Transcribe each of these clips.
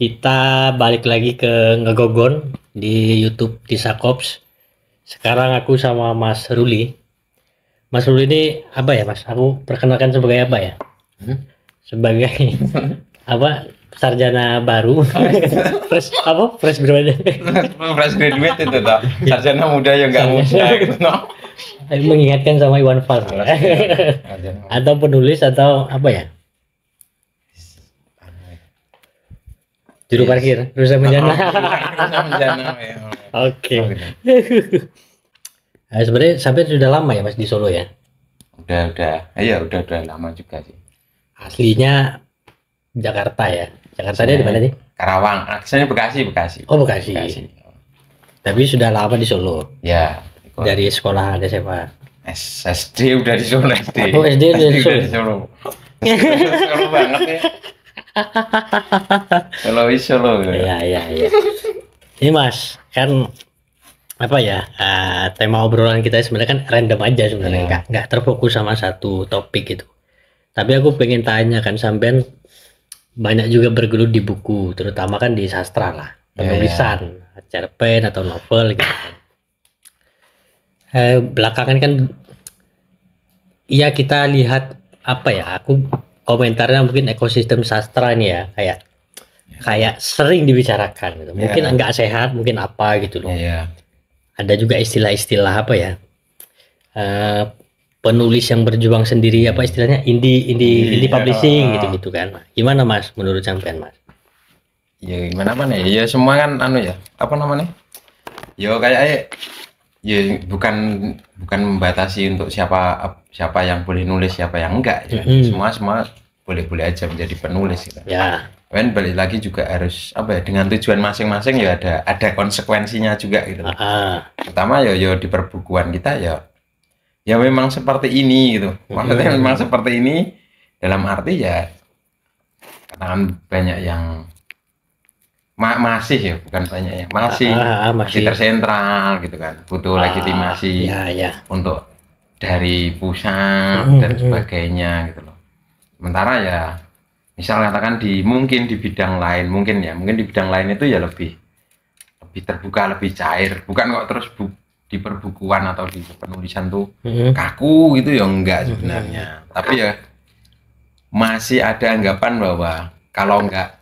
Kita balik lagi ke Ngegogon di YouTube Tisakops. Sekarang aku sama Mas Ruli. Mas Ruli ini apa ya, Mas? Aku perkenalkan sebagai apa ya? Sebagai apa? Sarjana baru. Fresh graduate. Fresh graduate itu toh. Sarjana muda yang nggak muda gitu no. Mengingatkan sama Iwan Fals. Atau penulis atau apa ya? Juru parkir, rusa menjana. Ya. Oke. Nah, sebenarnya sampai sudah lama ya Mas di Solo ya? Udah. Iya, udah lama juga sih. Aslinya Jakarta ya. Jakarta dia di mana sih? Karawang. Asalnya Bekasi. Oh, Bekasi. Tapi sudah lama di Solo. Ya. Dari sekolah SMA. SD udah di Solo SD. Oh, SD udah di Solo. Solo banget ya. Solo. Iya. Ini Mas, kan apa ya? Tema obrolan kita sebenarnya kan random aja sebenarnya, nggak terfokus sama satu topik gitu. Tapi aku pengen tanya kan, sampean banyak juga bergelut di buku, terutama kan di sastra lah, penulisan, cerpen atau novel gitu kan. Belakangan kan, ya kita lihat apa ya? Aku komentarnya mungkin ekosistem sastra nih ya, kayak sering dibicarakan gitu. Mungkin nggak sehat, mungkin apa gitu loh. Ada juga istilah-istilah apa ya, penulis yang berjuang sendiri, apa istilahnya, indie publishing gitu kan. Gimana Mas menurut sampean Mas? Ya gimana ya? Ya semua kan ya, apa namanya? Ya kayak ya bukan membatasi untuk siapa yang boleh nulis, siapa yang enggak ya. Semua boleh aja menjadi penulis gitu. Ya. Kan balik lagi juga harus dengan tujuan masing-masing ya, ada konsekuensinya juga gitu. Pertama ya di perbukuan kita ya memang seperti ini gitu. Maksudnya memang seperti ini dalam arti ya katakan banyak yang masih ya, bukan banyak ya, masih tersentral gitu kan, butuh legitimasi untuk dari pusat dan sebagainya gitu loh. Sementara ya misal katakan mungkin di bidang lain, mungkin di bidang lain itu ya lebih terbuka, lebih cair, bukan kok terus di perbukuan atau di penulisan tuh kaku gitu ya, enggak sebenarnya. Tapi ya masih ada anggapan bahwa kalau enggak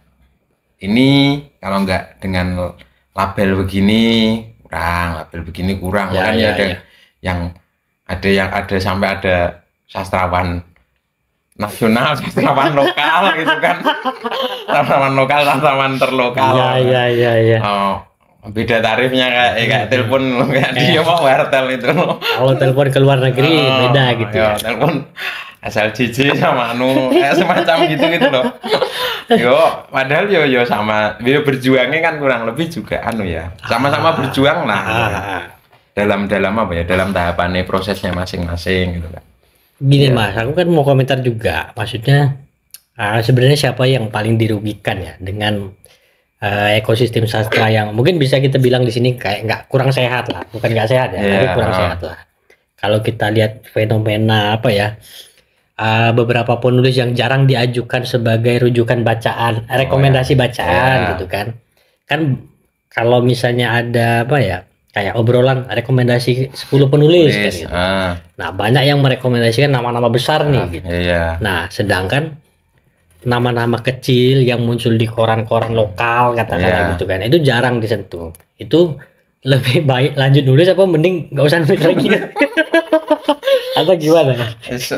dengan label begini kurang. Makanya ada sampai ada sastrawan nasional, sastrawan lokal gitu kan. Sastrawan terlokal. Iya. Beda tarifnya kayak telepon kayak dia mau wartel itu. Kalau telepon ke luar negeri beda gitu ya. Telepon asal cici sama semacam gitu loh. Padahal sama berjuangnya kan kurang lebih juga sama-sama berjuang lah. Dalam apa ya, dalam tahapannya, prosesnya masing-masing gitu kan. Gini Mas, aku kan mau komentar juga. Maksudnya sebenarnya siapa yang paling dirugikan ya dengan ekosistem sastra yang mungkin bisa kita bilang di sini kayak nggak kurang sehat lah, bukan nggak sehat ya, tapi kurang sehat lah. Kalau kita lihat fenomena apa ya, beberapa penulis yang jarang diajukan sebagai rujukan bacaan, rekomendasi bacaan gitu kan. Kan kalau misalnya ada apa ya, kayak obrolan rekomendasi 10 penulis kan gitu. Nah, banyak yang merekomendasikan nama-nama besar nih gitu. Nah, sedangkan nama-nama kecil yang muncul di koran-koran lokal katakanlah gitu kan, itu jarang disentuh. Itu lebih baik lanjut nulis apa mending nggak usah nulis lagi? Atau gimana?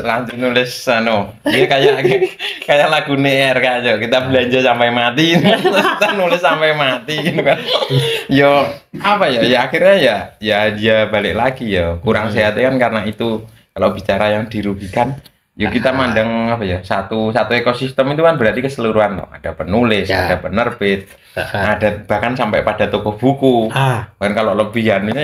Lanjut nulis dia kayak lagu NR aja, kita belanja sampai mati, kita nulis sampai mati gitu kan. Akhirnya dia balik lagi kurang sehat kan, karena itu kalau bicara yang dirugikan kita mandang satu ekosistem itu kan berarti keseluruhan loh. Ada penulis, ada penerbit, ada bahkan sampai pada toko buku. Bahkan kalau lebihannya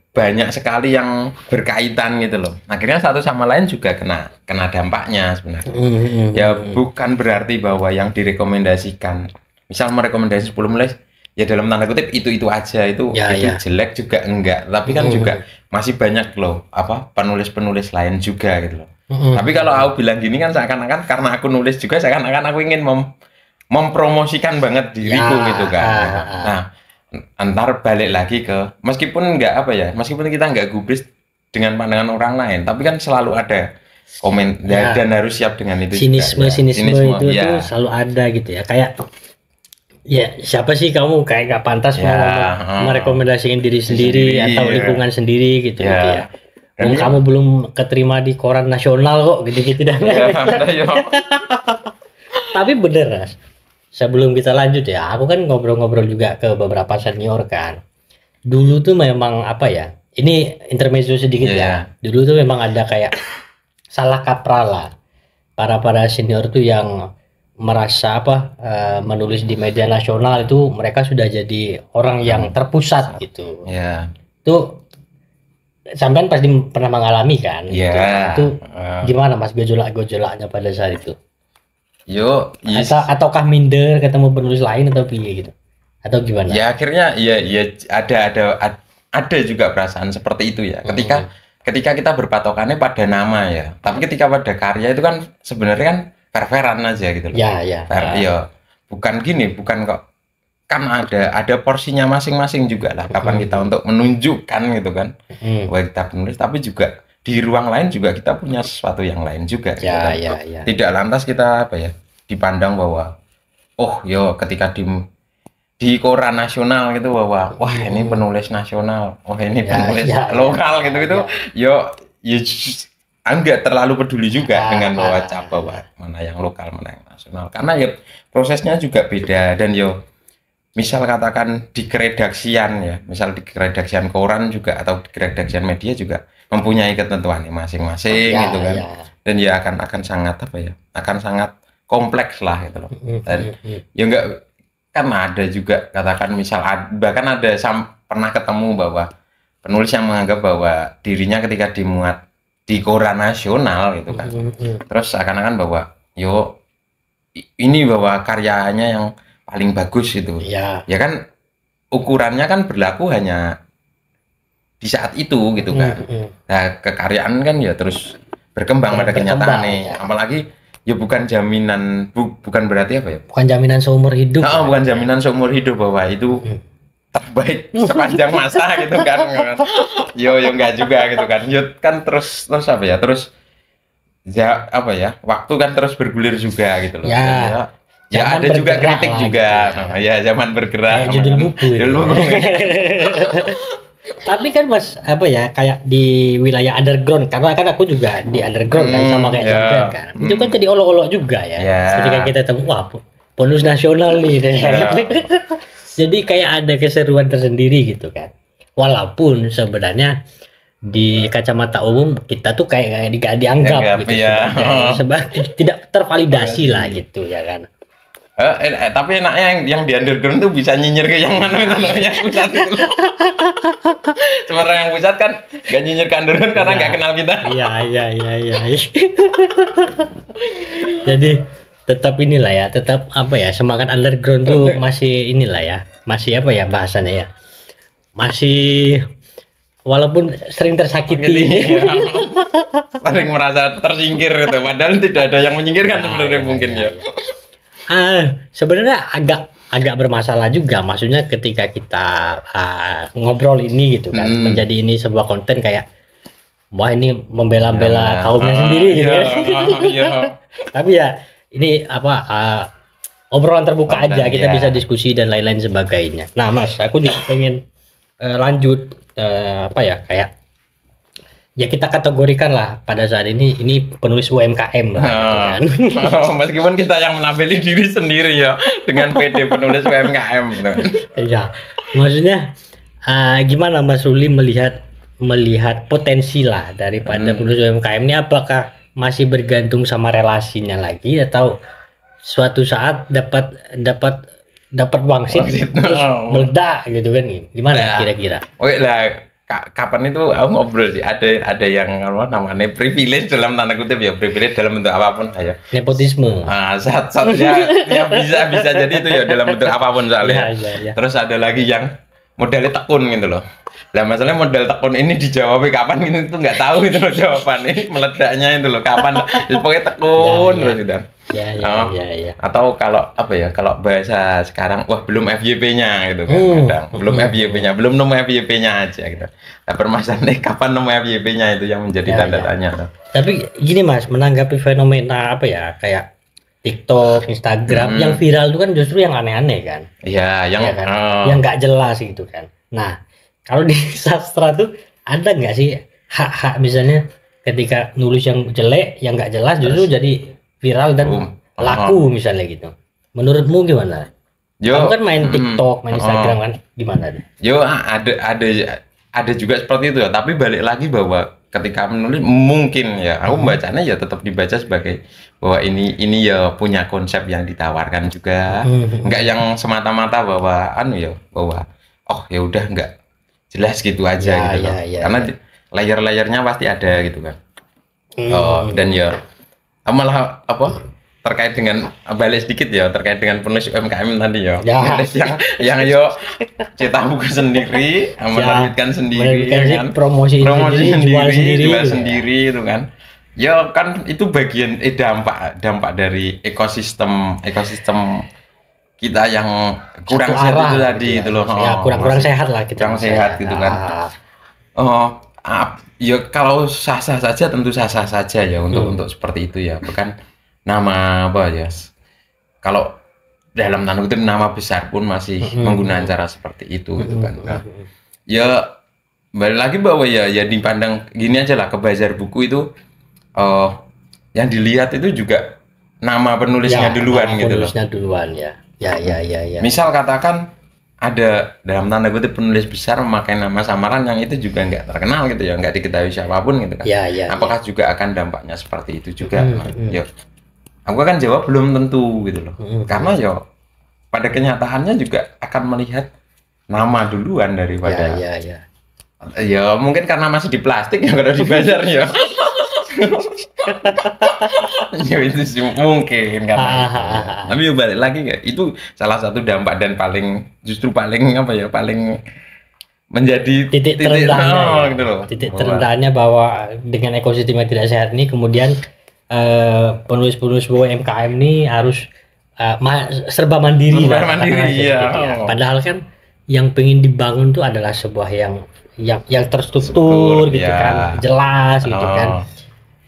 banyak sekali yang berkaitan gitu loh. Akhirnya satu sama lain juga kena dampaknya sebenarnya. Bukan berarti bahwa yang direkomendasikan, misal merekomendasi 10 penulis, ya dalam tanda kutip itu aja, itu jelek juga enggak, tapi kan juga masih banyak loh penulis-penulis lain juga gitu loh. Tapi kalau aku bilang gini kan seakan-akan karena aku nulis juga seakan-akan aku ingin mempromosikan banget diriku gitu kan. Nah, antar balik lagi ke meskipun kita nggak gubris dengan pandangan orang lain, tapi kan selalu ada komen dan harus siap dengan itu sinisme itu tuh selalu ada gitu ya, kayak ya siapa sih kamu kayak nggak pantas merekomendasikan diri sendiri atau lingkungan sendiri gitu ya. Kamu belum keterima di koran nasional kok gitu-gitu dan tapi bener Mas, sebelum kita lanjut ya, aku kan ngobrol-ngobrol juga ke beberapa senior kan. Dulu tuh memang ini intermezzo sedikit ya. Dulu tuh memang ada kayak salah kaprah lah. Para senior tuh yang merasa menulis di media nasional itu mereka sudah jadi orang yang terpusat gitu. Tuh sampean pasti pernah mengalami kan? Itu gimana Mas gejolaknya pada saat itu? Ataukah minder ketemu penulis lain atau pilih gitu? Atau gimana? Ya akhirnya ya ada juga perasaan seperti itu ya. Ketika kita berpatokannya pada nama ya. Tapi ketika pada karya itu kan sebenarnya kan fair-fairan aja gitu loh. Bukan kok. Kan ada porsinya masing-masing juga lah. Kapan kita untuk menunjukkan gitu kan. Bahwa kita penulis, tapi juga di ruang lain juga kita punya sesuatu yang lain juga. Tidak lantas kita dipandang bahwa ketika di koran nasional gitu bahwa wah ini penulis nasional, ini penulis lokal gitu enggak terlalu peduli juga dengan bahwa mana yang lokal mana yang nasional, karena prosesnya juga beda. Dan misal katakan di keredaksian misal di keredaksian koran juga atau di keredaksian media juga mempunyai ketentuan masing-masing gitu kan. Dan akan sangat kompleks lah gitu loh. Dan enggak, karena ada juga katakan misal bahkan ada pernah ketemu bahwa penulis yang menganggap bahwa dirinya ketika dimuat di koran nasional gitu kan, terus seakan-akan bahwa ini bahwa karyanya yang paling bagus gitu. Ya kan ukurannya kan berlaku hanya di saat itu gitu kan. Nah kekaryaan kan terus berkembang pada kenyataannya. Apalagi bukan jaminan bukan berarti bukan jaminan seumur hidup. Bukan jaminan seumur hidup bahwa itu terbaik sepanjang masa gitu kan. Enggak juga gitu kan. Kan terus waktu kan terus bergulir juga gitu loh. Ada juga kritik juga. Zaman bergerak. Judul buku. Tapi kan Mas kayak di wilayah underground, karena kan aku juga di underground kan sama kayak sampean kan. Itu kan jadi olok-olok juga ya. Ketika kita temu penulis nasional nih. Jadi kayak ada keseruan tersendiri gitu kan. Walaupun sebenarnya di kacamata umum kita tuh kayak dianggap gitu sebagai tidak tervalidasi lah gitu ya kan. Tapi enaknya yang di underground tuh bisa nyinyir ke yang mana yang pusat. Sementara yang pusat kan gak nyinyir ke underground karena gak kenal kita. Iya. Jadi tetap semangat underground tuh masih masih bahasanya ya. Masih walaupun sering tersakiti. Sering merasa tersingkir gitu. Padahal tidak ada yang menyingkirkan sebenarnya mungkin ya. Sebenarnya agak bermasalah juga, maksudnya ketika kita ngobrol ini gitu kan, menjadi ini sebuah konten kayak wah ini membela-bela kaumnya sendiri gitu kan. Tapi ini obrolan terbuka aja, kita bisa diskusi dan lain-lain sebagainya. Nah Mas, aku juga pengen lanjut kayak kita kategorikan lah pada saat ini penulis UMKM lah kan. Meskipun kita yang menampili diri sendiri dengan PD penulis UMKM gitu. Maksudnya gimana Mas Ruli melihat potensi lah daripada penulis UMKM ini, apakah masih bergantung sama relasinya lagi atau suatu saat dapat wangsit terus meledak gitu kan, gimana kira-kira? Kapan itu aku ngobrol sih, ada yang namanya privilege dalam tanda kutip privilege dalam bentuk apapun nepotisme. Saat bisa jadi itu dalam bentuk apapun soalnya. Terus ada lagi yang modalnya tekun gitu loh. Lah masalahnya modal tekun ini dijawab kapan gitu itu nggak tahu itu loh jawabannya. Meledaknya itu loh kapan. Pokoknya tekun Ya, terus gitu. ya. Atau kalau apa ya, kalau bahasa sekarang wah belum FYP-nya gitu kan. Kadang belum FYP-nya, belum nemu FYP-nya aja gitu. Nah, permasalahannya kapan nemu FYP-nya itu yang menjadi tanda tanya tuh. Tapi gini Mas, menanggapi fenomena apa ya, kayak TikTok, Instagram yang viral itu kan justru yang aneh-aneh kan. Iya, yang kan? Yang nggak jelas gitu kan. Nah, kalau di sastra tuh ada nggak sih hak-hak misalnya ketika nulis yang jelek, yang nggak jelas justru jadi viral dan laku misalnya gitu. Menurutmu gimana? Kamu kan main TikTok, main Instagram kan, gimana deh? Ada juga seperti itu ya. Tapi balik lagi bahwa ketika menulis mungkin ya, aku membacanya ya tetap dibaca sebagai bahwa ini ya punya konsep yang ditawarkan juga. Enggak yang semata-mata bahwa bahwa oh ya udah enggak jelas gitu aja gitu loh. Karena layer-layernya pasti ada gitu kan. Dan ya malah terkait dengan balik sedikit ya terkait dengan penulis UMKM tadi ya. Yang yo cetak buku sendiri, menerbitkan sendiri kan. Promosi sendiri, jual sendiri itu kan. Ya kan itu bagian dampak dari ekosistem kita yang kurang sehat itu tadi itu loh. Ya, kurang sehat lah kita. Kurang sehat gitu kan. Ya kalau sah-sah saja tentu sah-sah saja ya untuk seperti itu ya, bukan nama apa ya. Kalau dalam tanda kutip nama besar pun masih menggunakan cara seperti itu gitu kan. Nah, ya balik lagi bahwa ya dipandang gini aja lah, ke bazar buku itu yang dilihat itu juga nama penulisnya duluan gitu loh. Penulisnya duluan ya. Ya. Misal katakan ada dalam tanda kutip penulis besar memakai nama samaran yang itu juga nggak terkenal gitu ya, nggak diketahui siapapun gitu kan. Apakah juga akan dampaknya seperti itu juga? Ya, aku kan jawab belum tentu gitu loh. Karena ya pada kenyataannya juga akan melihat nama duluan daripada. Ya mungkin karena masih di plastik ya kalau di bazar ya. Ya itu sih mungkin karena tapi balik lagi ya itu salah satu dampak dan paling menjadi titik terendahnya gitu loh. Titik terendahnya bahwa dengan ekosistem yang tidak sehat ini kemudian penulis-penulis UMKM ini harus serba mandiri lah. Padahal kan yang pengen dibangun tuh adalah sebuah yang terstruktur gitu kan, jelas gitu kan.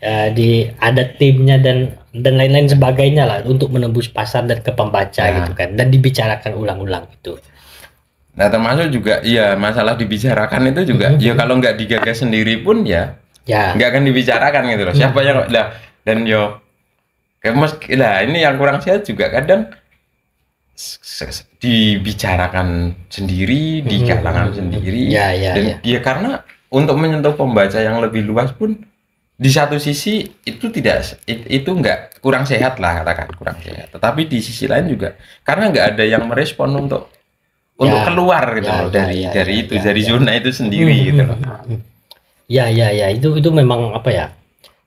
Ada timnya dan lain-lain sebagainya lah untuk menembus pasar dan ke pembaca gitu kan, dan dibicarakan ulang-ulang gitu. Nah termasuk juga ya masalah dibicarakan itu juga ya kalau nggak digagas sendiri pun ya nggak akan dibicarakan gitu loh. Siapa yang dan ini yang kurang sehat juga kadang dibicarakan sendiri di kalangan sendiri dan ya karena untuk menyentuh pembaca yang lebih luas pun di satu sisi itu nggak kurang sehat lah, katakan kurang sehat. Tetapi di sisi lain juga karena nggak ada yang merespon untuk keluar gitu loh dari zona itu sendiri gitu loh. Ya itu memang apa ya,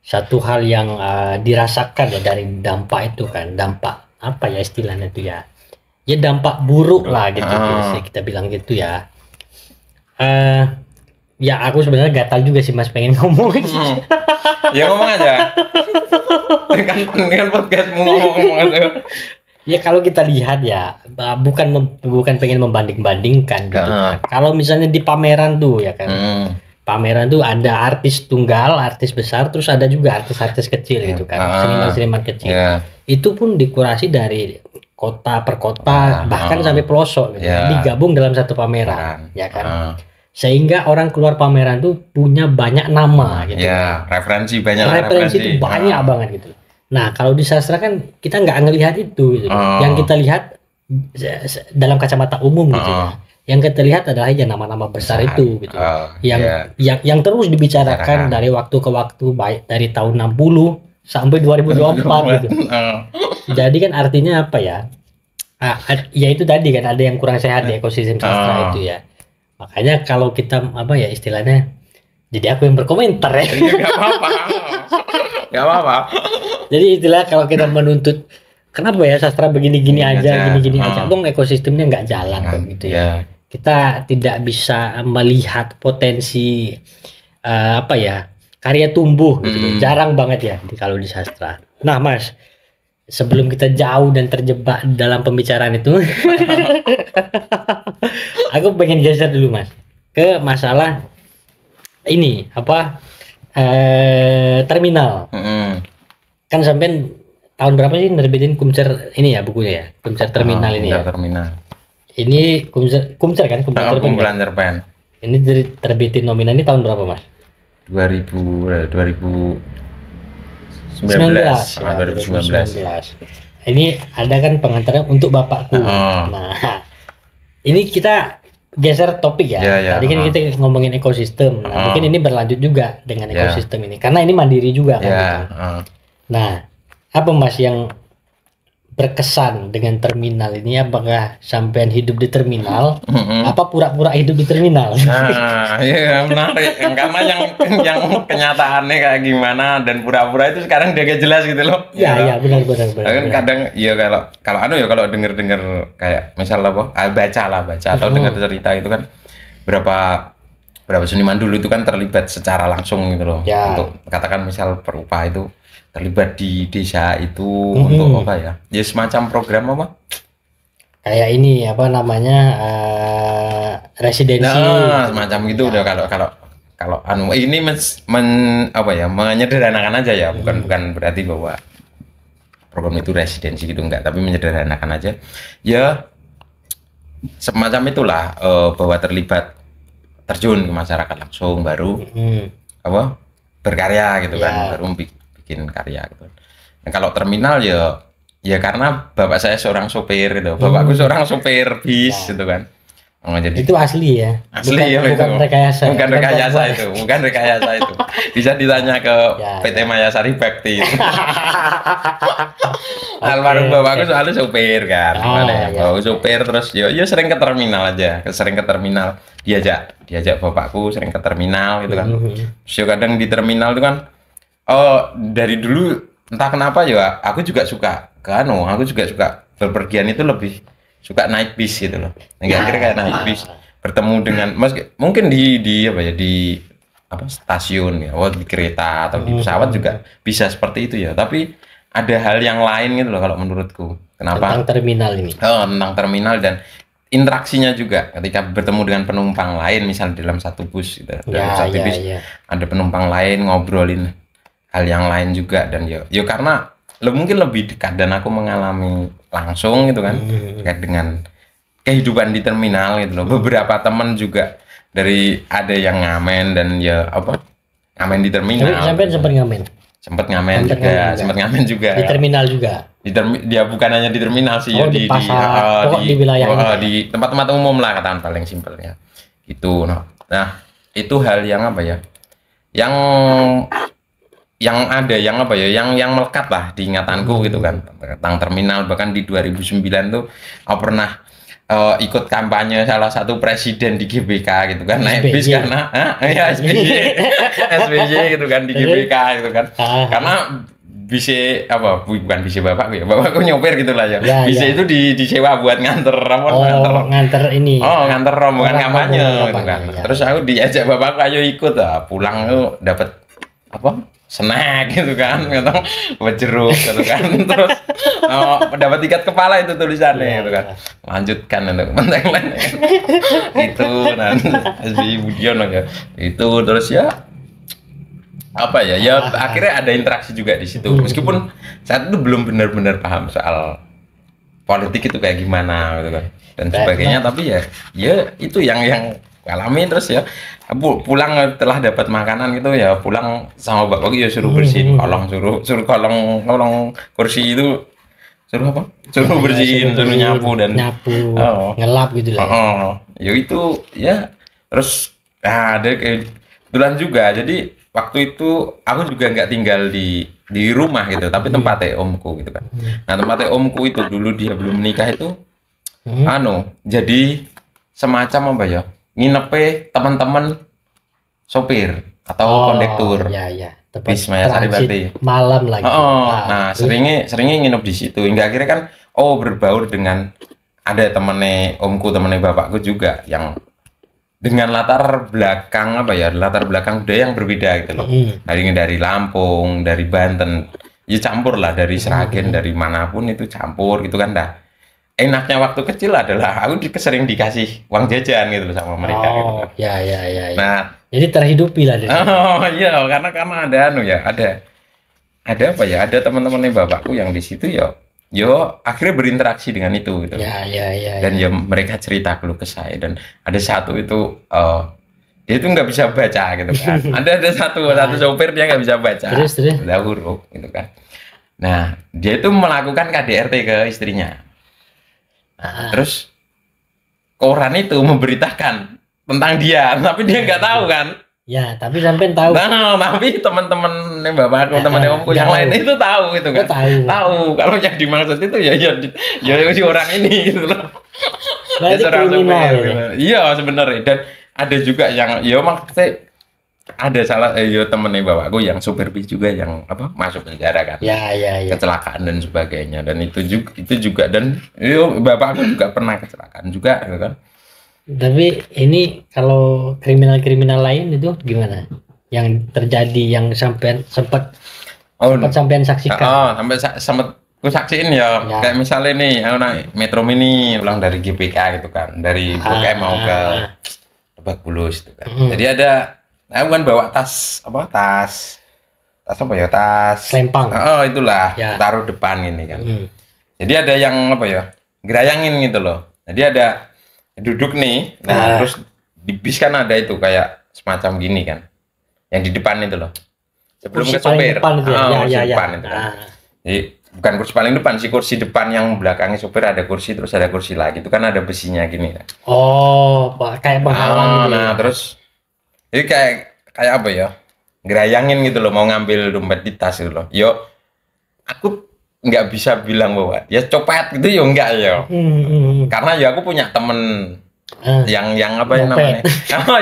satu hal yang dirasakan ya dari dampak itu kan, dampak apa ya istilahnya itu ya dampak buruk lah gitu kita bilang gitu ya. Ya aku sebenarnya gatal juga sih Mas pengen ngomong. Ya ngomong aja. Dengan podcastmu ngomong aja. Ya kalau kita lihat ya bukan pengen membanding-bandingkan gitu. Kalau misalnya di pameran tuh ya kan. Pameran tuh ada artis tunggal, artis besar, terus ada juga artis-artis kecil gitu kan. Seniman-seniman kecil. Itu pun dikurasi dari kota per kota bahkan sampai pelosok gitu. Digabung dalam satu pameran, ya kan. Sehingga orang keluar pameran tuh punya banyak nama gitu. Referensi itu banyak banget gitu. Nah, kalau di sastra kan kita nggak ngelihat itu gitu. Yang kita lihat dalam kacamata umum gitu. Yang kita lihat adalah ya nama-nama besar itu gitu. Yang terus dibicarakan dari waktu ke waktu, baik dari tahun 60 sampai 2024 gitu. Jadi kan artinya apa ya? Ya itu tadi kan ada yang kurang sehat di ekosistem sastra itu ya. Makanya kalau kita apa ya istilahnya, jadi aku yang berkomentar ya. Gak apa-apa. Jadi istilah kalau kita menuntut kenapa ya sastra begini-gini aja, gini-gini aja, dong ekosistemnya nggak jalan kok gitu ya. kita tidak bisa melihat potensi apa ya, karya tumbuh gitu. Jarang banget ya kalau di sastra. Nah, Mas, sebelum kita jauh dan terjebak dalam pembicaraan itu, aku pengen geser dulu, Mas, ke masalah ini apa, terminal. Kan sampai tahun berapa sih nerbitin Kumcer ini ya, bukunya ya, Kumcer Terminal ini ya. Terminal. Ini Kumcer kan, kumpulan cerpen. Ini dari terbitin nominal ini tahun berapa, Mas? 2019. Ini ada kan pengantarnya untuk bapakku. Nah, ini kita geser topik ya. Tadi kan kita ngomongin ekosistem. Nah, mungkin ini berlanjut juga dengan ekosistem ini, karena ini mandiri juga kan. Gitu. Nah, apa Mas yang berkesan dengan terminal ini? Apakah sampean hidup di terminal, apa pura-pura hidup di terminal? Nah, iya menarik. Karena yang kenyataannya kayak gimana dan pura-pura itu sekarang udah gak jelas gitu loh. Iya, benar. Kan kadang ya kalau denger kayak misal apa, baca atau dengar cerita itu kan berapa seniman dulu itu kan terlibat secara langsung gitu loh. Untuk katakan misal Perupa itu terlibat di desa itu untuk apa ya? Ya semacam program apa? Kayak ini apa namanya, residensi. Nah, semacam gitu udah kalau ini menyederhanakan aja ya, bukan berarti bahwa program itu residensi gitu enggak, tapi menyederhanakan aja. Ya semacam itulah, bahwa terjun ke masyarakat langsung baru apa? Berkarya gitu kan, baru bikin karya gitu. Nah, kalau terminal ya karena bapak saya seorang sopir gitu. Bapakku seorang sopir bis gitu kan. Jadi itu asli ya. Bukan rekayasa. Bukan rekayasa itu. Bisa ditanya ke PT Mayasari Bakti. Almarhum bapakku soalnya sopir kan. Sopir terus ya sering ke terminal aja. Sering ke terminal. Diajak bapakku sering ke terminal gitu kan. Terus kadang di terminal itu kan dari dulu entah kenapa ya aku juga suka berpergian itu lebih suka naik bis gitu loh. Akhirnya kayak naik bis bertemu dengan mungkin di stasiun ya, di kereta atau di pesawat juga bisa seperti itu ya. Tapi ada hal yang lain gitu loh kalau menurutku. Kenapa? Tentang terminal ini. Tentang terminal dan interaksinya juga ketika bertemu dengan penumpang lain, misal dalam satu bus gitu. Dalam satu bis ada penumpang lain ngobrolin hal yang lain juga, dan ya karena mungkin lebih dekat dan aku mengalami langsung gitu kan terkait dengan kehidupan di terminal gitu loh. Beberapa teman juga ada yang ngamen dan ngamen di terminal. Sampai sempat ngamen juga di terminal juga. Dia bukan hanya di terminal sih, di pasar, di wilayah di tempat-tempat umum lah, katakan paling simpelnya gitu. Nah itu hal yang yang melekat lah di ingatanku gitu kan tentang terminal. Bahkan di 2009 tuh aku pernah ikut kampanye salah satu presiden di GBK gitu kan, naik bis karena SBY gitu kan di GBK gitu kan, karena bukan bis bapakku nyopir gitulah ya. Bis itu disewa buat nganter nganter rombongan kampanye gitu kan. Terus aku diajak bapakku, ayo ikut pulang tuh dapat snack gitu kan, buat jeruk gitu kan. Terus dapat tiket kepala itu tulisannya gitu kan. Lanjutkan untuk penting lain itu SBY Budiono ya itu. Terus akhirnya ada interaksi juga di situ, meskipun saat itu belum benar-benar paham soal politik itu kayak gimana gitu kan dan sebagainya. Tapi ya itu yang alami. Terus pulang telah dapat makanan gitu ya, pulang sama bapakku suruh bersihin kolong, suruh kolong kursi itu, suruh bersihin, suruh nyapu ngelap gitu lah. Itu terus ada kebetulan juga, jadi waktu itu aku juga nggak tinggal di rumah gitu, tapi tempatnya omku gitu kan. Nah tempatnya omku itu dulu dia belum menikah itu jadi semacam nginepe teman-teman sopir atau kondektur bis Mayasari Bakti malam lagi. Nah seringnya nginep di situ, hingga akhirnya kan berbaur dengan ada temennya omku, temennya bapakku juga yang dengan latar belakang apa ya, latar belakang budaya yang berbeda gitu loh. Dari Lampung, dari Banten, ya campur lah, dari Sragen, dari manapun itu campur gitu kan dah. Enaknya waktu kecil adalah aku sering dikasih uang jajan gitu loh sama mereka gitu kan. Ya. Nah, Jadi terhidupi lah. oh iya, karena ada anu ya, ada apa ya, ada teman-temannya bapakku yang di situ ya, yo akhirnya berinteraksi dengan itu gitu. Ya. Dan ya mereka cerita keluh kesah, dan ada satu itu dia itu nggak bisa baca gitu kan. ada satu sopir dia nggak bisa baca, terus udah huruf gitu kan. Nah, dia itu melakukan KDRT ke istrinya. Nah, terus koran itu memberitakan tentang dia, tapi dia nggak tahu kan. Ya, tapi sampai tahu. Nah, tapi teman-teman bapakku, teman omku yang lain itu tahu gitu kan. Tahu kalau yang dimaksud itu ya si orang ini gitu loh. Berarti kriminal gitu. Iya sebenarnya, dan ada juga yang ya maksudnya ada salah temennya bapakku yang supir bis juga yang apa masuk penjara kan. Ya. Kecelakaan dan sebagainya, dan itu juga dan bapakku juga pernah kecelakaan juga gitu kan. Tapi ini kalau kriminal lain itu gimana? Yang terjadi yang sempat sampean saksikan? Sampai ku saksiin ya. Kayak misalnya nih, aku naik Metro Mini pulang dari GBK gitu kan, dari Blok M mau ke Lebak Bulus gitu kan. Jadi aku kan bawa tas apa ya, tas lempang. Itulah taruh depan ini kan. Jadi ada yang apa ya, gerayangin gitu loh. Jadi ada duduk nih, terus di bis kan ada itu kayak semacam gini kan, yang di depan itu loh, sebelum ke sopir. Kursi depan itu kan. Jadi bukan kursi paling depan sih, kursi depan yang belakangnya sopir ada kursi, terus ada kursi lagi itu kan ada besinya gini kan. Kayak penghalang gitu. Nah, terus jadi kayak apa ya, gerayangin gitu loh, mau ngambil dompet di tas gitu loh. Yo, aku nggak bisa bilang bahwa ya copet gitu ya, enggak ya. Karena ya aku punya temen yang apa yang namanya,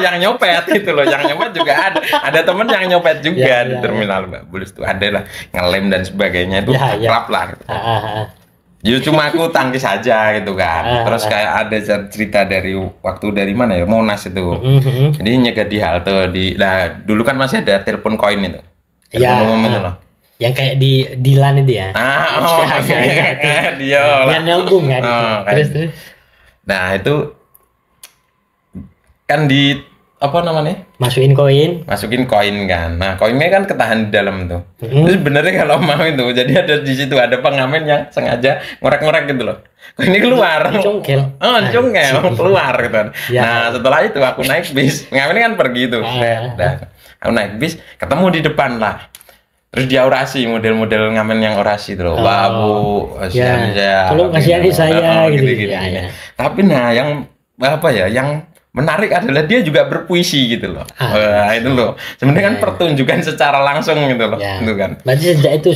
yang nyopet gitu loh, yang nyopet juga ada temen yang nyopet juga di terminal Lebak Bulus tuh, ada lah ngelem dan sebagainya itu akrab lah gitu. Ya cuma aku tangkis aja gitu kan. Terus kayak ada cerita dari waktu dari mana ya, Monas itu. Jadi nyegat di halte dulu kan masih ada telepon koin itu. Telepon umum itu loh. Yang kayak di Dilan itu ya. Dia yang nyambung kan. Terus. Nah, itu kan di apa namanya? Masukin koin kan. Nah, koinnya kan ketahan di dalam tuh. Terus sebenarnya kalau mau itu, jadi ada di situ ada pengamen yang sengaja ngorek-ngorek gitu loh. Koinnya keluar. Congkel. Congkel keluar gitu kan. Nah, setelah itu aku naik bis. Pengamennya kan pergi tuh. Aku naik bis, ketemu di depan lah. Terus dia orasi, model-model ngamen yang orasi tuh loh. Wah, Bu, saya. Tolong kasihani saya gitu. Ya. Tapi yang apa ya, yang menarik adalah dia juga berpuisi gitu loh. Itu loh. Sebenarnya kan pertunjukan secara langsung gitu loh. Itu kan. Berarti sejak itu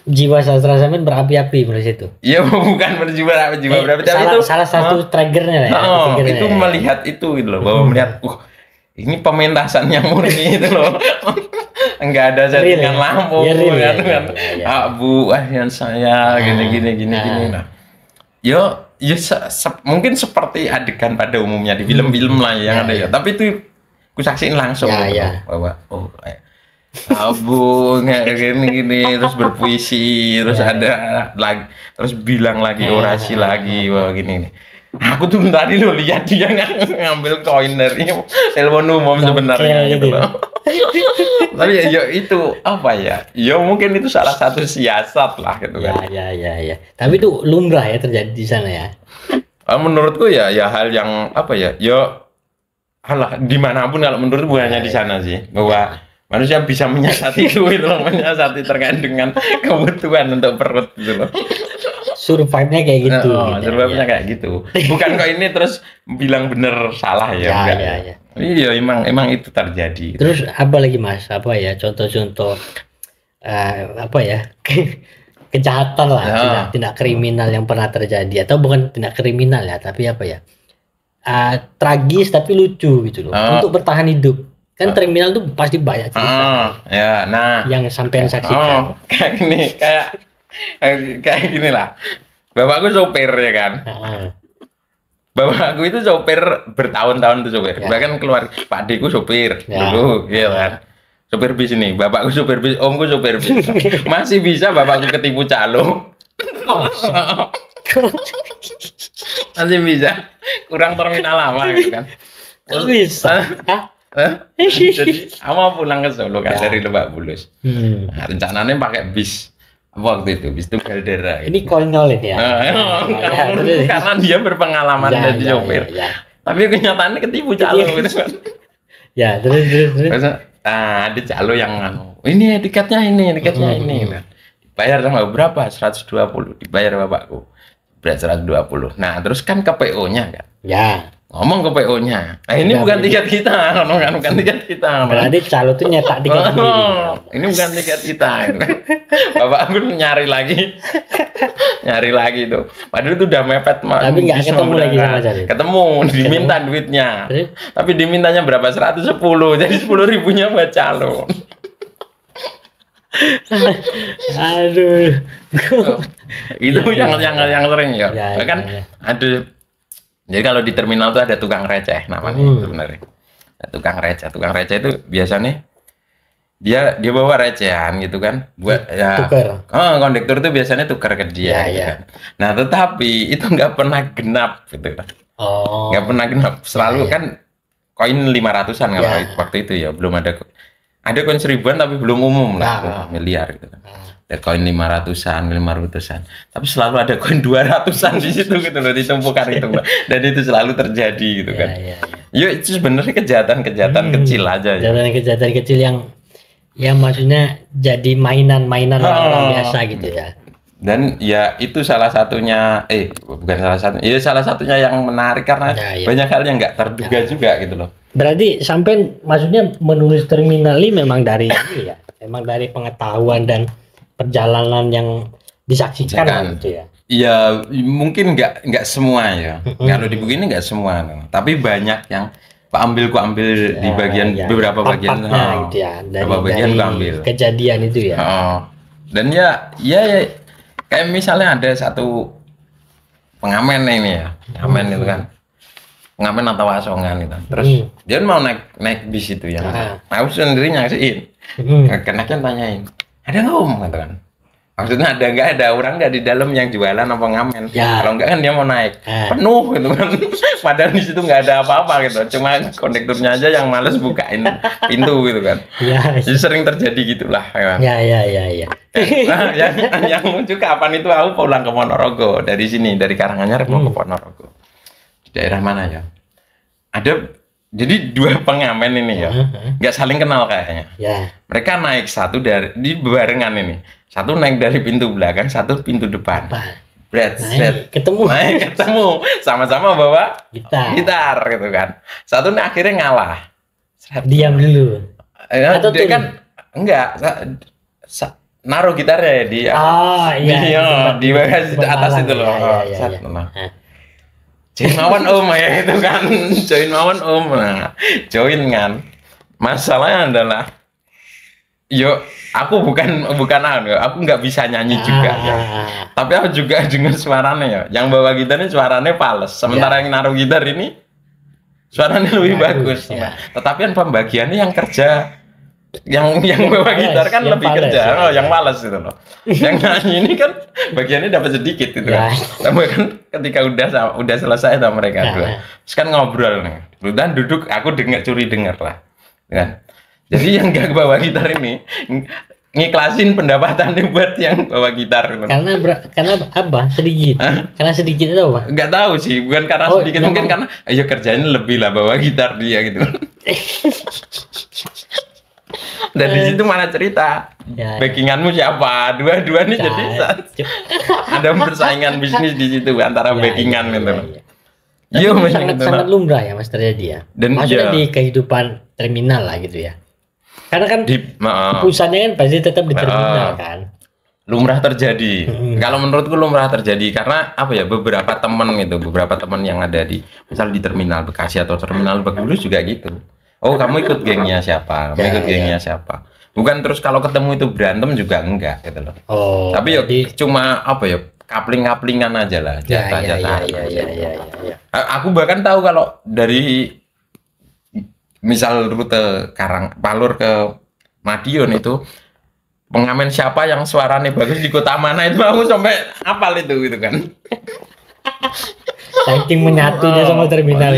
jiwa sastra sampean berapi-api dari situ. Iya, bukan berjiwa berapi, tapi itu salah satu triggernya ya. Itu melihat itu gitu loh, bahwa melihat ini pementasan yang murni itu loh. Enggak ada settingan lampu kan. Bu, yang saya gini. Nah, mungkin seperti adegan pada umumnya di film-film lah yang ada ya. Tapi itu ku saksiin langsung bahwa Bu gini terus berpuisi, terus ada lagi, terus bilang lagi orasi lagi bahwa gini. Aku tuh tadi lo lihat dia ngambil koin dari telepon umum sebenarnya gitu loh. Tapi ya itu apa ya? Ya mungkin itu salah satu siasat lah gitu kan. Ya. Tapi itu lumrah ya terjadi di sana ya. Menurutku ya hal yang apa ya? Ya alah dimanapun kalau menurutku bukan hanya di sana sih, bahwa manusia bisa menyiasati itu loh, menyiasati terkait dengan kebutuhan untuk perut gitu loh. Survive-nya kayak gitu. Survive-nya kayak gitu. Bukan kok ini terus bilang bener salah ya. Iya, emang itu terjadi. Terus apa lagi Mas? Apa ya contoh-contoh apa ya? Kejahatan lah, tindak kriminal yang pernah terjadi, atau bukan tindak kriminal ya, tapi apa ya? Tragis tapi lucu gitu loh. Untuk bertahan hidup. Kan kriminal tuh pasti banyak cerita. Yang sampean saksikan. Kayak gini lah. Bapakku sopir ya kan. Bapakku itu sopir bertahun-tahun tuh sopir. Ya. Bahkan keluar Pak Deku sopir Ya. dulu, gitu kan. Sopir bis ini, bapakku sopir bis, omku sopir bis. Masih bisa bapakku ketipu calo. Masih bisa. Kurang terminal lama gitu kan. Kok bisa? Hah? Jadi, aku mau pulang ke Solo kan Ya. dari Lebak Bulus. Nah, rencananya pakai bis. Waktu itu bis Tunggal Dara. Ini konyol ini ya. Terus. Karena dia berpengalaman Ya, jadi ya, sopir. ya. Tapi kenyataannya ketipu calo gitu kan. Ya, terus. Terus, ada calo yang ini tiketnya ini. Kan. Dibayar sama berapa? 120. Dibayar bapakku. Berat 120. Nah, terus kan ke PO-nya kan. Ya. Ngomong ke PO-nya. Nah, ini Enggak, bukan tiket kita, bukan tiket kita. Berarti calo tuh nyetak tiket sendiri. Ini bukan tiket kita. Bapak aku nyari lagi tuh. Padahal itu udah mepet. Tapi nggak ketemu lagi sama Calo. Ketemu, diminta duitnya. Terus? Tapi dimintanya berapa? 110. Jadi 10 ribunya buat calo. Aduh. Itu yang sering ya. Ya, Kan ya. ada. Jadi kalau di terminal tuh ada tukang receh namanya sebenarnya. Tukang receh itu biasanya dia bawa recehan gitu kan buat ya Tuker. kondektur tuh biasanya tukar ke dia Ya, gitu ya. kan. Nah tetapi itu nggak pernah genap gitu kan. Oh. Nggak pernah genap, selalu Ya, ya. kan koin 500-an kalau Ya. waktu itu ya, belum ada koin 1000-an tapi belum umum lah, Ya. belum miliar gitu kan. Ada koin 500-an, 500-an. Tapi selalu ada koin 200-an di situ gitu loh, di tumpukan itu loh. Dan itu selalu terjadi gitu kan. Ya. Yuk, itu sebenarnya kejahatan kecil aja ya. Kejahatan kecil yang maksudnya jadi mainan orang biasa gitu ya. Dan ya itu salah satunya, bukan salah satunya, ya salah satunya yang menarik karena Ya, ya. banyak hal yang nggak terduga juga gitu loh. Berarti sampai maksudnya menulis terminal ini memang dari ini ya, memang dari pengetahuan dan perjalanan yang disaksikan Jangan. gitu ya. Ya mungkin nggak semua ya. Kalau di buku ini nggak semua, tapi banyak yang ku ambil di bagian Ya, beberapa bagian. part-partnya gitu ya. Beberapa bagian ku ambil. Kejadian itu ya. Dan ya kayak misalnya ada satu pengamen ini ya, pengamen itu kan, pengamen atau asongan gitu. Terus dia mau naik bis itu ya. Aku sendiri nyaksiin. Karena kan tanyain, ada nggak om gitu kan? Maksudnya ada orang nggak di dalam yang jualan apa ngamen? Ya. Kalau enggak kan dia mau naik penuh gitu kan. Padahal di situ nggak ada apa-apa gitu. Cuma kondekturnya aja yang males bukain pintu gitu kan. Ya. Jadi sering terjadi gitulah. Ya. Ya. Nah, yang lucu kapan itu aku pulang ke Ponorogo dari sini, dari Karanganyar mau ke Ponorogo. Di daerah mana ya? Ada. Jadi dua pengamen ini ya, nggak saling kenal kayaknya. Ya. Mereka naik satu di barengan ini. Satu naik dari pintu belakang, satu pintu depan. Ketemu. Naik ketemu, sama-sama bawa Gitar gitu kan. Satu nih akhirnya ngalah. Diam dulu. Atau Dia turun? kan enggak naruh gitarnya ya di di bagasi atas itu loh. Join mawon om ya itu kan, join mawon om. Nah, join kan. Masalahnya adalah, aku bukan aku nggak bisa nyanyi juga ya. Tapi aku juga dengar suaranya ya. Yang bawa gitar ini suaranya fals. Sementara yang naruh gitar ini suaranya lebih bagus. Ya. Tetapi kan pembagiannya yang kerja, yang bawa gitar kan lebih kerja, yang males itu loh. Yang nyanyi ini kan bagiannya dapat sedikit gitu kan. Tapi kan ketika udah selesai sama mereka dua, terus kan ngobrol nih. Dan duduk, aku curi dengar lah, kan. Jadi yang gak bawa gitar ini ngiklasin pendapatannya buat yang bawa gitar. Karena apa? Sedikit. Karena sedikit itu apa? Nggak tahu sih, bukan karena sedikit, mungkin karena kerjanya lebih lah bawa gitar dia gitu. Dan di situ mana cerita backinganmu siapa? Dua-dua nih jadi ada persaingan bisnis di situ antara backingan gitu. Iya, sangat lumrah ya Mas terjadi ya. Dan maksudnya di kehidupan terminal lah gitu ya. Karena kan pusatnya kan pasti tetap di terminal kan. Lumrah terjadi. Kalau menurutku lumrah terjadi karena apa ya, beberapa teman yang ada di misal di terminal Bekasi atau terminal Lebak Bulus juga gitu. Oh, kamu ikut gengnya siapa? Siapa? Bukan terus kalau ketemu itu berantem juga enggak gitu loh. Tapi cuma apa ya? kapling-kaplingan aja lah, jatah-jatah. Ya. Aku bahkan tahu kalau dari misal rute Palur ke Madiun itu pengamen siapa yang suaranya bagus di kota mana itu aku sampai hafal itu gitu kan. Saking menyatunya sama terminal.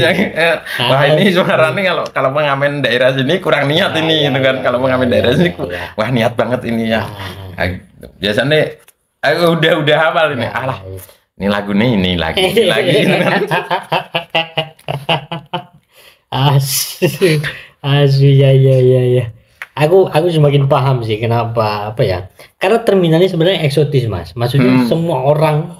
Wah ini suaranya kalau pengamen daerah sini kurang niat ini gitu kan. Kalau pengamen daerah sini wah niat banget ini ya. Biasanya aku udah hafal ini. Alah, ini lagu nih ini lagi gitu kan. Asli ya. Aku semakin paham sih kenapa apa ya? Karena terminalnya sebenarnya eksotis Mas. Maksudnya semua orang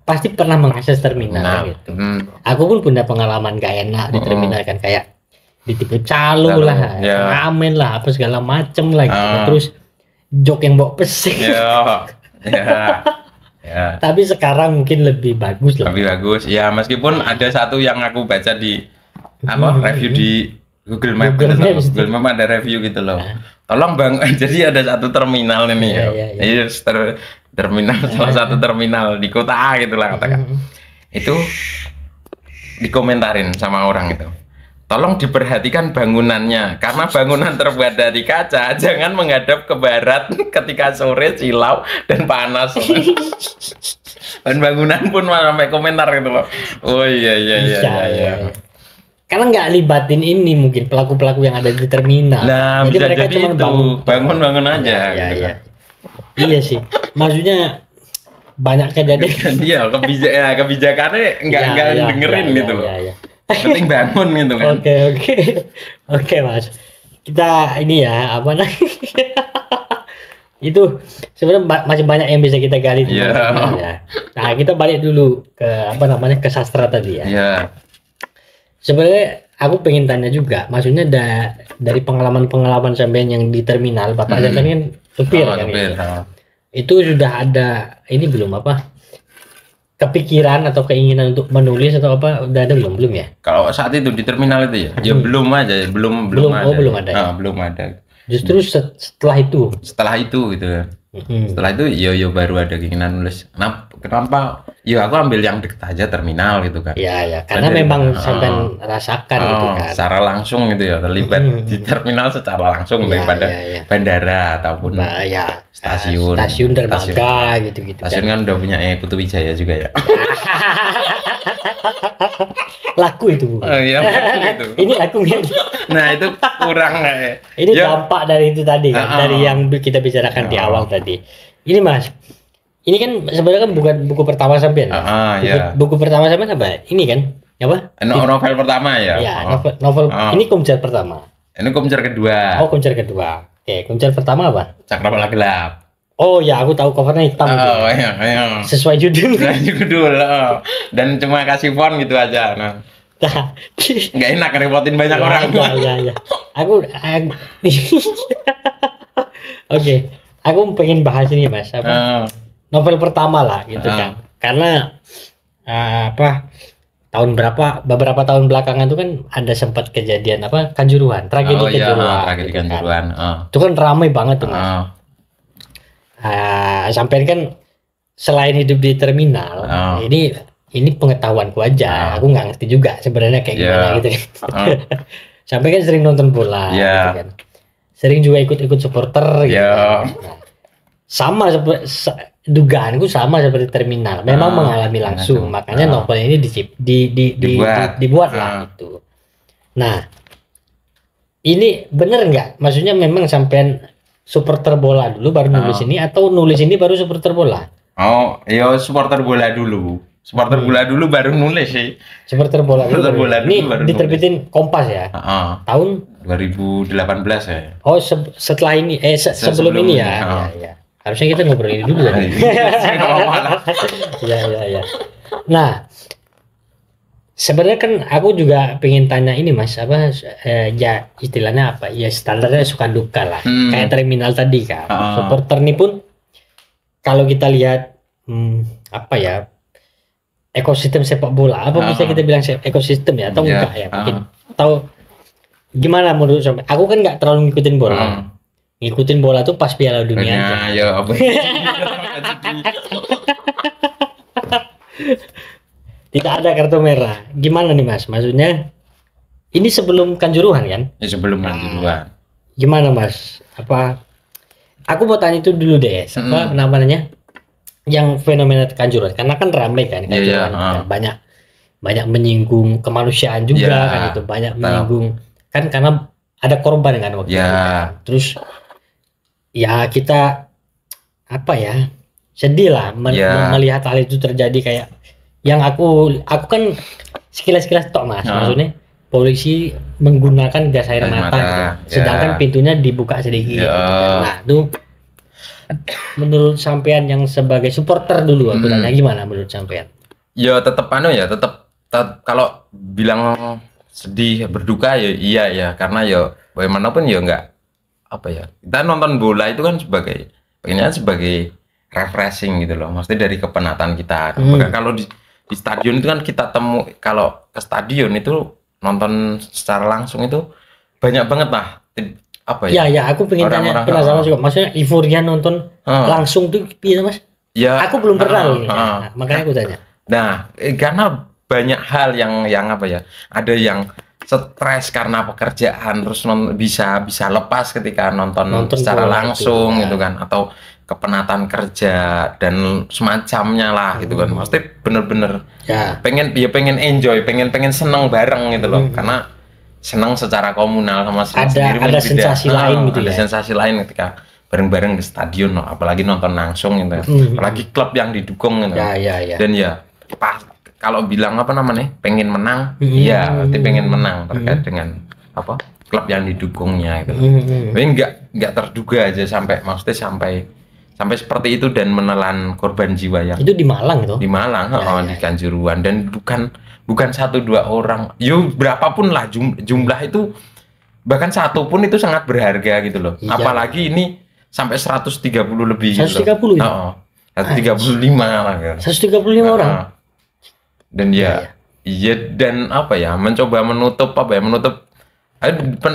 pasti pernah mengakses terminal gitu. Aku pun punya pengalaman gak enak di terminal kan, kayak ditipu calo lah, pengamen lah, apa segala macem lah gitu. Terus jok yang bawa pesing. Tapi sekarang mungkin lebih bagus lah. Lebih bagus. Ya meskipun ada satu yang aku baca di review di Google Map ada review gitu loh. Tolong Bang, jadi ada satu terminal ini ya. Terminal salah satu terminal di kota A gitu lah katakan. Itu dikomentarin sama orang itu. Tolong diperhatikan bangunannya karena bangunan terbuat dari kaca, jangan menghadap ke barat ketika sore silau dan panas. Dan bangunan pun sampai komentar gitu loh. Oh iya. Karena nggak libatin ini mungkin pelaku-pelaku yang ada di terminal. Nah, jadi mereka cuma bangun aja. Iya sih. Maksudnya banyak kejadian. Iya, kebijakannya nggak dengerin gitu loh. Penting bangun gitu kan. Oke Mas. Kita ini ya apa namanya? Itu sebenarnya masih banyak yang bisa kita gali. Ya. Nah, kita balik dulu ke ke sastra tadi ya. Iya. Sebenarnya aku pengen tanya juga, maksudnya dari pengalaman sampean yang di terminal, Bapak sampean kan supir kan itu sudah ada ini belum kepikiran atau keinginan untuk menulis atau apa udah ada belum ya? Kalau saat itu di terminal itu ya belum aja, belum ada. Belum ada. Belum ada. Justru setelah itu gitu. Setelah itu yo baru ada keinginan nulis. Kenapa? Ya aku ambil yang deket aja terminal gitu kan. Iya, karena memang sampai rasakan gitu kan. Secara langsung gitu ya, terlibat di terminal secara langsung daripada bandara ataupun stasiun dermaga gitu-gitu. Stasiun kan udah punya Putu Wijaya juga ya. Laku itu. Iya, itu. Ini laku ya. Nah, itu kurang ya. Ini dampak dari itu tadi kan, dari yang kita bicarakan di awal tadi. Ini Mas, ini kan sebenarnya kan bukan buku pertama sampean. Buku pertama sampean apa? Ini kan apa? Novel pertama ya. Iya, novel. Ini Kumcer pertama. Ini Kumcer kedua. Oh, Kumcer kedua. Oke, Kumcer pertama apa? Cakrawala Gelap. Oh ya, aku tahu covernya hitam. Iya. Sesuai judul. Dan cuma kasih font gitu aja. Nah. Nggak enak ngerepotin banyak orang. Iya. Aku Oke, aku pengen bahas ini Mas. Novel pertama lah gitu kan. Karena beberapa tahun belakangan itu kan ada sempat kejadian Kanjuruhan, tragedi Kanjuruhan. Tragedi Kanjuruhan. Itu kan ramai banget tuh Mas. Sampai kan selain hidup di terminal, ini pengetahuanku aja. Aku nggak ngerti juga sebenarnya kayak gimana gitu. Sampai kan sering nonton bola, gitu kan. Sering juga ikut supporter gitu. Nah, sama dugaanku sama seperti terminal. Memang mengalami langsung, makanya novel ini dibuat lah gitu. Nah, ini bener nggak? Maksudnya memang sampean supporter bola dulu baru nulis ini atau nulis ini baru supporter bola? Oh, iya supporter bola dulu. Supporter bola dulu baru nulis sih. Supporter bola dulu. Ini baru diterbitin Kompas ya? Tahun 2018 ya. Oh, setelah ini sebelum ini ya. Ya. Harusnya kita ngobrol ini dulu tadi. Ya. Nah, sebenarnya kan aku juga pengen tanya ini Mas, ya istilahnya apa? Ya standarnya suka duka lah. Kayak terminal tadi kan. Supporter ini pun kalau kita lihat ekosistem sepak bola, bisa kita bilang ekosistem ya atau enggak ya? Mungkin atau gimana menurut sampai? Aku kan nggak terlalu ngikutin bola. Ngikutin bola tuh pas Piala Dunia aja. Tidak ada kartu merah. Gimana nih Mas? Maksudnya ini sebelum Kanjuruhan kan? Ya, sebelum Kanjuruhan. Gimana Mas? Apa? Aku mau tanya itu dulu deh. Apa namanya? Yang fenomena Kanjuruhan. Karena kan ramai kan Kanjuruhan. Kan? Banyak menyinggung kemanusiaan juga kan itu. Banyak menyinggung kan karena ada korban kan waktu itu. Kan? Terus ya kita apa ya? Sedih lah melihat hal itu terjadi kayak yang aku kan sekilas tok Mas. Maksudnya polisi menggunakan gas air mata gitu. Sedangkan pintunya dibuka sedikit. Nah, itu menurut sampean yang sebagai supporter dulu aku tanya gimana menurut sampean? Ya tetap tetap kalau bilang sedih berduka ya iya ya karena ya bagaimanapun ya enggak apa ya. Kita nonton bola itu kan sebagai refreshing gitu loh. Maksudnya dari kepenatan kita. Kalau di stadion itu kan kita kalau ke stadion itu nonton secara langsung itu banyak banget lah apa ya? Ya aku pengen tanya penasaran juga. Maksudnya euforia nonton langsung tuh gimana Mas? Ya. Aku belum pernah loh. Nah, makanya aku tanya. Nah, karena banyak hal yang apa ya? Ada yang stres karena pekerjaan terus bisa lepas ketika nonton secara langsung gitu kan atau kepenatan kerja dan semacamnya lah gitu kan. Maksudnya bener-bener pengen enjoy, pengen seneng bareng gitu loh. Karena seneng secara komunal sama sendiri ada sensasi lain gitu ada sensasi lain ketika bareng-bareng di stadion apalagi nonton langsung gitu. Apalagi klub yang didukung gitu. Dan ya kalau bilang apa namanya pengen menang berarti pengen menang terkait dengan apa klub yang didukungnya gitu. Tapi nggak terduga aja maksudnya sampai seperti itu dan menelan korban jiwa yang itu di Malang itu di Kanjuruhan dan bukan 1-2 orang berapapun lah jumlah itu bahkan satu pun itu sangat berharga gitu loh apalagi ini sampai 130 lebih 130 gitu loh. 135 lah kan 135 orang dan dan apa ya mencoba menutup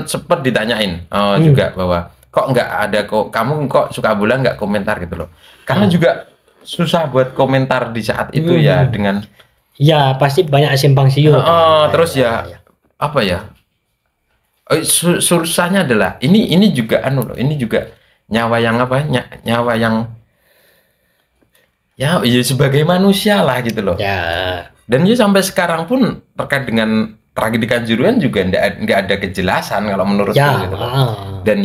sempat ditanyain juga bahwa kok nggak ada kamu kok suka bola nggak komentar gitu loh karena juga susah buat komentar di saat itu ya dengan pasti banyak simpang siur terus apa ya susahnya adalah ini juga ini juga nyawa yang sebagai manusia lah gitu loh dan sampai sekarang pun terkait dengan tragedi Kanjuruhan juga nggak ada kejelasan kalau menurutku gitu loh dan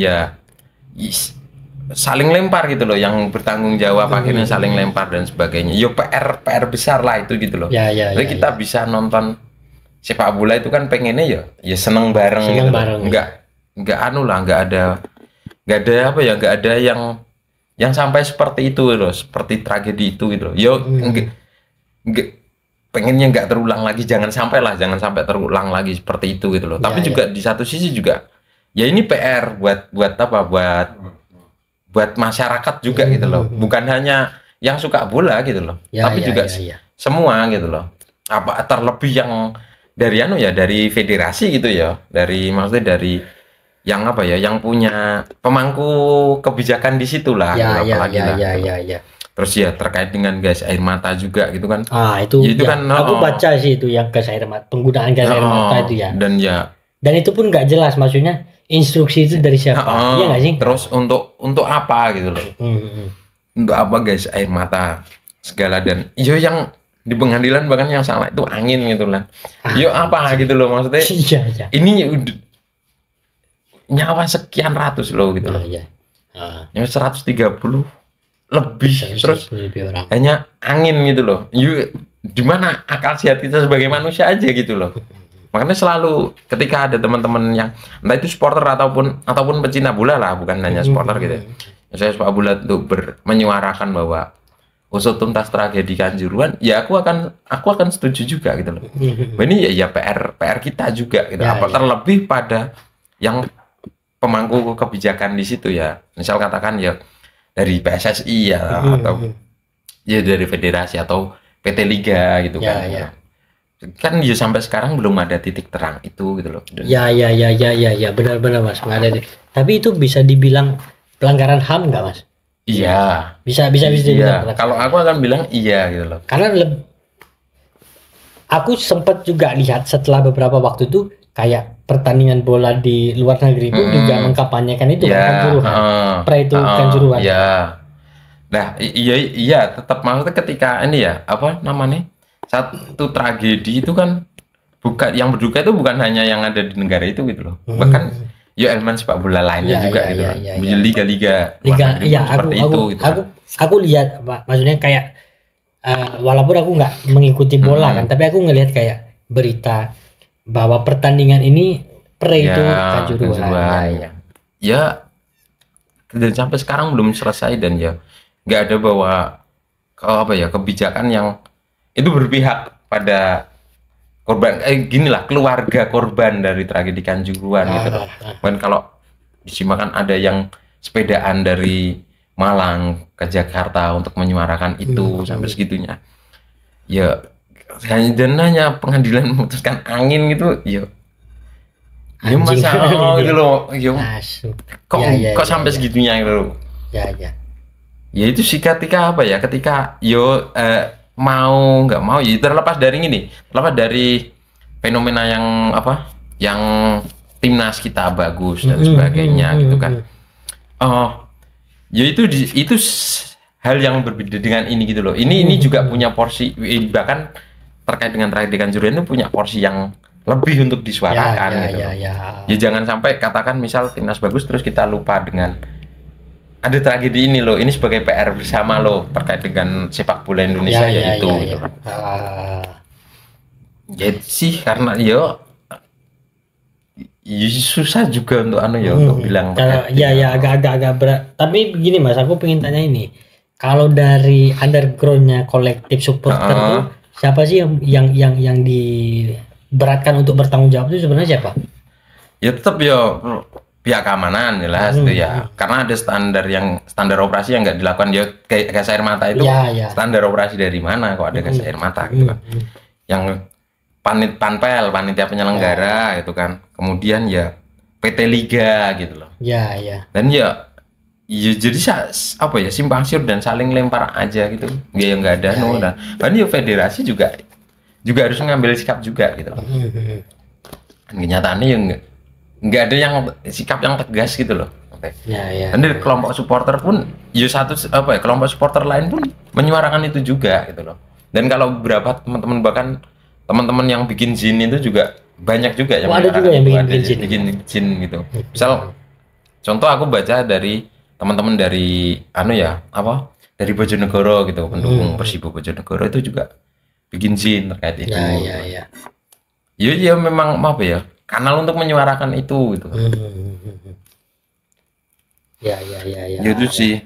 saling lempar gitu loh yang bertanggung jawab akhirnya saling lempar dan sebagainya PR besar lah itu gitu loh jadi kita bisa nonton sepak bola itu kan pengennya ya seneng bareng gitu nggak nggak ada yang sampai seperti itu loh seperti tragedi itu gitu loh pengennya nggak terulang lagi jangan sampai terulang lagi seperti itu gitu loh tapi juga di satu sisi juga ini PR buat masyarakat juga gitu loh bukan hanya yang suka bola gitu loh tapi juga semua gitu loh apa terlebih yang dari federasi gitu maksudnya dari yang yang punya pemangku kebijakan di situ lah apalagi terus terkait dengan gas air mata juga gitu kan itu kan aku baca sih itu yang gas air mata penggunaan gas air mata itu dan itu pun nggak jelas maksudnya instruksi itu dari siapa nggak sih terus untuk apa gitu loh untuk apa gas air mata segala dan yang di pengadilan bahkan yang salah itu angin gitu lah apa gitu loh maksudnya ini nyawa sekian ratus loh gitu loh yang 130 lebih terus orang. Hanya angin gitu loh di mana akal sehat kita sebagai manusia aja gitu loh makanya selalu ketika ada teman-teman yang entah itu supporter ataupun pecinta bola lah bukan hanya supporter gitu saya sepak bola untuk menyuarakan bahwa usut tuntas tragedi Kanjuruhan aku akan setuju juga gitu loh ini PR kita juga gitu terlebih pada yang pemangku kebijakan di situ misal katakan dari PSSI atau dari federasi atau PT Liga gitu kan kan sampai sekarang belum ada titik terang itu gitu loh benar Mas nggak ada tapi itu bisa dibilang pelanggaran HAM nggak Mas Iya. Bisa Iya. dibilang. Kalau aku akan bilang iya gitu loh. Karena aku sempat juga lihat setelah beberapa waktu itu kayak pertandingan bola di luar negeri pun juga mengkampanyekan itu kan Kanjuruhan. Itu Kanjuruhan. Iya. Nah, iya tetap maksudnya ketika ini ya, apa namanya? Satu tragedi itu kan bukan yang berduka itu bukan hanya yang ada di negara itu gitu loh. Bahkan ya elemen sepak bola lainnya juga gitu loh. Liga-liga iya, aku lihat maksudnya kayak walaupun aku nggak mengikuti bola kan, tapi aku ngelihat kayak berita bahwa pertandingan ini itu Kanjuruhan. Ya, dan sampai sekarang belum selesai dan ya nggak ada bahwa apa ya kebijakan yang itu berpihak pada korban gini lah, keluarga korban dari tragedi Kanjuruhan gitu loh. Dan kalau disimakan ada yang sepedaan dari Malang ke Jakarta untuk menyuarakan itu sampai segitunya. Ya hanya pengadilan memutuskan angin gitu, ya masa gitu loh, kok sampai segitunya gitu loh. Ya itu sih ketika apa ya, ketika mau nggak mau ya terlepas dari fenomena yang apa, yang timnas kita bagus dan sebagainya gitu kan. Ya itu hal yang berbeda dengan ini gitu loh. Ini juga punya porsi, bahkan terkait dengan tragedi Kanjuruhan itu punya porsi yang lebih untuk disuarakan gitu. Ya jangan sampai katakan misal timnas bagus terus kita lupa dengan ada tragedi ini loh. Ini sebagai PR bersama loh terkait dengan sepak bola Indonesia gitu. Jadi sih karena susah juga untuk untuk bilang agak berat. Tapi begini Mas, aku pengen tanya ini. Kalau dari undergroundnya kolektif supporter tuh siapa sih yang diberatkan untuk bertanggung jawab itu sebenarnya siapa? Ya tetap pihak keamanan jelas itu ya, karena ada standar operasi yang nggak dilakukan kayak gas air mata itu standar operasi dari mana kok ada gas air mata gitu kan, yang panitia penyelenggara gitu kan, kemudian ya PT Liga gitu loh dan jadi apa ya simpang siur dan saling lempar aja gitu nggak ada dan federasi juga harus mengambil sikap juga gitu loh. Kenyataannya nggak ada yang sikap yang tegas gitu loh. Dan dari kelompok supporter pun kelompok supporter lain pun menyuarakan itu juga gitu loh. Dan kalau beberapa teman-teman bahkan teman-teman yang bikin zin itu juga banyak juga yang ada juga yang bikin zin gitu. Misal contoh aku baca dari teman-teman dari dari Bojonegoro gitu, pendukung Persibo Bojonegoro itu juga bikin zin terkait itu. Ya memang apa ya, kanal untuk menyuarakan itu gitu. Ya. Itu sih.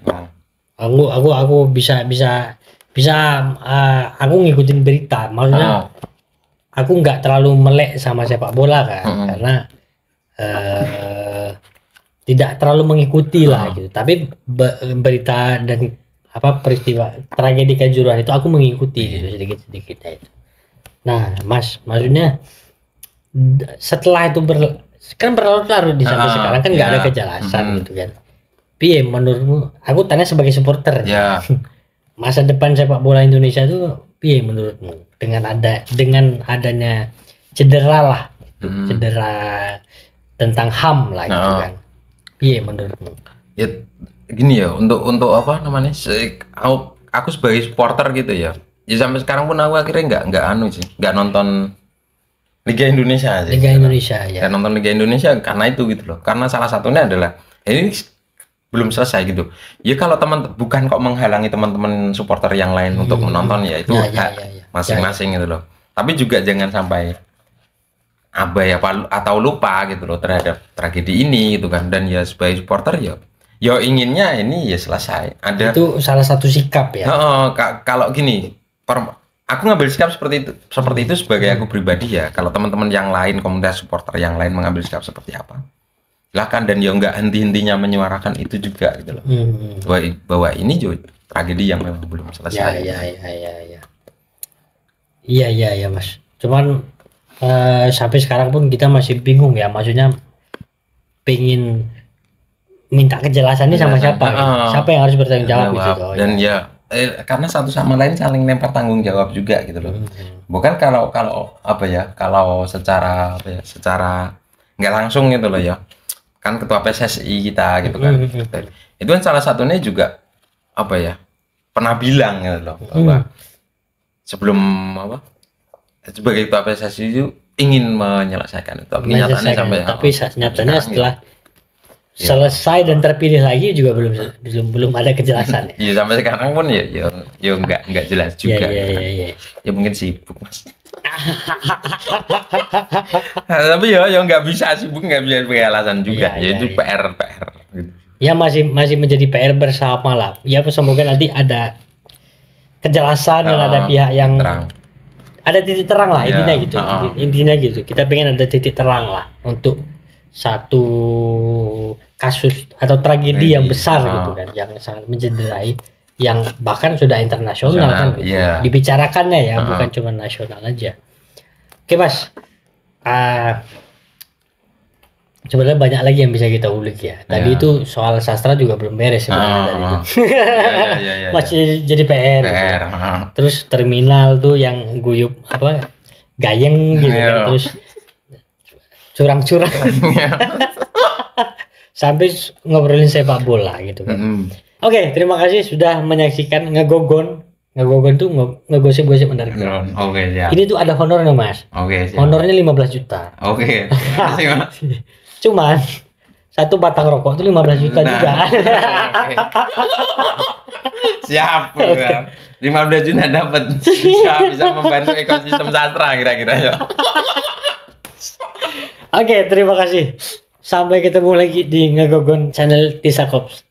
Aku bisa aku ngikutin berita. Maksudnya aku nggak terlalu melek sama sepak bola kan, karena tidak terlalu mengikuti lah gitu. Tapi berita dan peristiwa tragedi Kanjuruhan itu aku mengikuti gitu sedikit itu. Nah, Mas, maksudnya setelah itu kan berlarut-larut di sampai sekarang kan nggak ada kejelasan gitu kan. Piye menurutmu? Aku tanya sebagai supporter. Masa depan sepak bola Indonesia itu piye menurutmu dengan adanya cedera lah, cedera tentang HAM lah gitu kan. Piye menurutmu? Ya gini ya, untuk apa namanya? Aku sebagai supporter gitu ya. Ya sampai sekarang pun aku akhirnya nggak nonton Liga Indonesia aja. Nggak nonton Liga Indonesia karena itu gitu loh. Karena salah satunya adalah ini belum selesai gitu. Ya kalau bukan kok menghalangi teman-teman supporter yang lain untuk menonton ya itu masing-masing gitu loh. Tapi juga jangan sampai abai atau lupa gitu loh terhadap tragedi ini gitu kan. Dan ya sebagai supporter ya inginnya ini ya selesai. Itu salah satu sikap ya. Kalau gini, aku ngambil sikap seperti itu sebagai aku pribadi ya. Kalau teman-teman yang lain, komunitas supporter yang lain mengambil sikap seperti apa, silakan, dan ya nggak henti-hentinya menyuarakan itu juga gitu loh. Bahwa ini juga tragedi yang memang belum selesai. Iya Mas. Cuman sampai sekarang pun kita masih bingung ya, maksudnya pengen minta kejelasannya sama siapa? Gitu. Siapa yang harus bertanggung jawab gitu? Dan ya karena satu sama lain saling lempar tanggung jawab juga gitu loh. Bukan kalau apa ya, kalau secara apa ya, secara nggak langsung gitu loh ya. Kan ketua PSSI kita gitu kan. Itu kan salah satunya juga apa ya, pernah bilang gitu loh bahwa sebelum apa, sebagai ketua PSSI itu ingin menyelesaikan itu. Tapi nyatanya sampai tapi nyatanya setelah selesai dan terpilih lagi juga belum ada kejelasan. Iya sampai sekarang pun ya nggak jelas juga. Iya. Ya mungkin sibuk mas. Tapi ya nggak bisa sibuk, nggak bisa sebagai alasan juga. Ya itu PR gitu. Ya masih menjadi PR bersama lah. Ya semoga nanti ada kejelasan dan ada pihak yang terang. Ada titik terang lah intinya gitu. Intinya gitu. Kita pengen ada titik terang lah untuk satu kasus atau tragedi yang besar gitu kan, yang sangat mencederai, yang bahkan sudah internasional kan gitu. Dibicarakannya ya, bukan cuma nasional aja. Oke mas, sebenarnya banyak lagi yang bisa kita ulik ya. Tadi itu soal sastra juga belum beres sebenarnya tadi itu. Masih jadi PR. Gitu. Terus terminal tuh yang guyup apa gayeng gitu kan. Terus curang-curang. Sampai ngobrolin sepak bola gitu kan. Oke, terima kasih sudah menyaksikan Ngegogon. Ngegogon tuh ngegosip-gosip underground. Oke, siap. Ini tuh ada honornya mas. Oke, siap. Honornya 15 juta. Oke. Cuman satu batang rokok itu 15 juta juga. Siap. 15 juta dapat. Bisa membantu ekosistem sastra kira-kira ya. Oke, terima kasih. Sampai ketemu lagi di Ngegogon channel Tisakops.